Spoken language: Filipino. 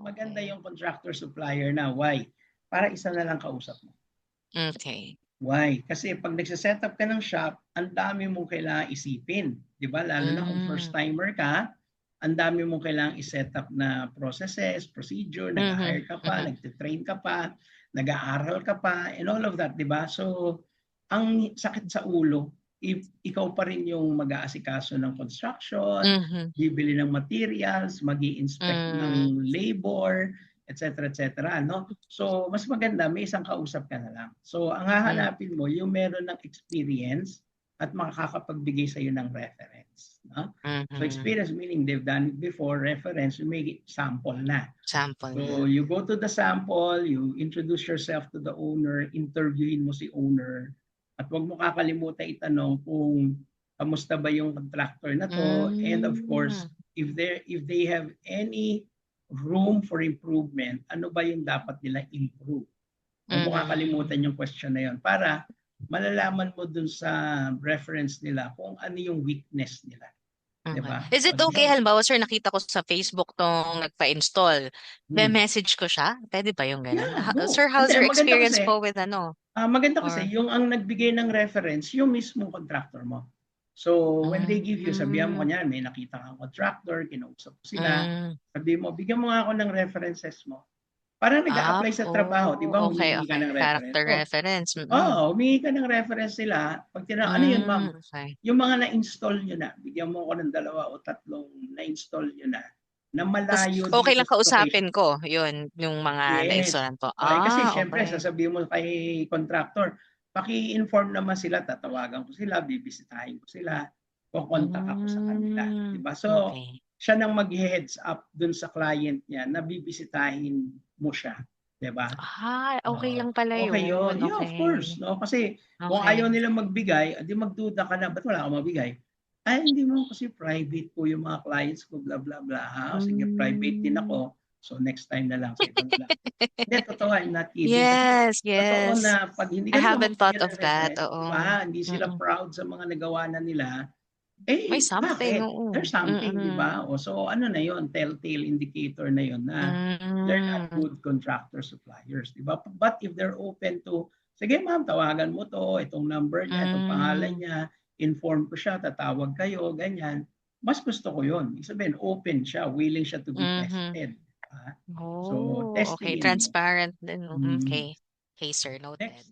maganda Okay. yung contractor supplier na. Why? Para isa na lang kausap mo. Okay. Why? Kasi pag nagse-set up ka ng shop, ang dami mong kailangang isipin. Di ba? Lalo na kung first Mm. timer ka, ang dami mong kailangang i-set up na processes, procedure, Mhm. nag-hire ka pa, Mhm. nagte-train ka pa, nag-aaral ka pa, and all of that, di ba? So, ang sakit sa ulo, if ikaw pa rin yung mag-aasikaso ng construction, Mhm. bibili ng materials, mag-i-inspect Mm. ng labor, etc. etc. No? So, mas maganda may isang kausap ka na lang. So, ang Mhm. hahanapin mo yung meron ng experience at makakapagbigay sa iyo ng reference. No? So, Mhm. experience meaning they've done it before, reference, you make it sample na. Sample So, na. you go to the sample, you introduce yourself to the owner, interviewin mo si owner, at huwag mo kakalimutan itanong kung kamusta ba yung contractor na to, and of course, Mm. if they have any room for improvement, ano ba yung dapat nila improve? Huwag mo Mhm. kakalimutan yung question na yun para malalaman mo dun sa reference nila kung ano yung weakness nila. Okay. Diba? Is it okay, halimbawa, sir, nakita ko sa Facebook tong nagpa-install, may Hmm. message ko siya? Pwede ba yung ganun? Yeah, go. Sir, how's Hindi, your maganda experience kasi, po with ano? maganda kasi Or, yung ang nagbigay ng reference, yung mismong contractor mo. So, when they give you, sabihan mo mm, kanya, may nakita kang contractor, kinausap ko sila, mm, sabi mo, bigyan mo nga ako ng references mo. Parang nag-a-apply sa trabaho, di ba? okay, Humihingi ka okay. ng reference. Character So, reference. humingi ka ng reference nila. Pag tinanong, ano yun, ma'am? Okay. Yung mga na-install nyo na, bigyan mo ako ng 2 o 3 na-install nyo na Tapos, malayo okay dito lang sa location. kausapin ko, yun, yung mga Yes. na-installan po. Okay, kasi syempre, Okay. sasabihin mo kay contractor, paki-inform naman sila, tatawagan ko sila, bibisitahin ko sila, kukontak ako sa kanila. Diba? So, Okay. siya nang mag-heads up dun sa client niya na bibisitahin mo siya. Diba? Okay lang pala Okay yun. yun. Yeah, of course. Okay. No? Kasi kung ayaw Okay. nilang magbigay, di magduda ka na, ba't wala akong magbigay? Ay, hindi mo kasi private po yung mga clients ko, blah, blah, blah. Ha? Sige, private din Mm. ako. So next time na lang, sa iba na lang. Hindi, totoo, I'm not kidding. Kasi Yes, totoo yes. na pag hindi I ka nila haven't thought magbigyan of ng that. reference, di Oo. ba? Hindi sila Mm. proud sa mga nagawa na nila, May eh, something, bakit? oo. There's something, di Mm. ba? O, so ano na yon, telltale indicator na yon na they're not Mm. good contractor suppliers, di ba? But if they're open to, sige ma'am, tawagan mo to, itong number niya, itong pangalan Mm. niya, inform ko siya, tatawag kayo, ganyan. Mas gusto ko yon. Ibig sabihin, open siya, willing siya to be Mhm. tested. So, Oh, okay. testingin mo. Transparent din. Mm. Okay. Okay, sir. Noted. Next.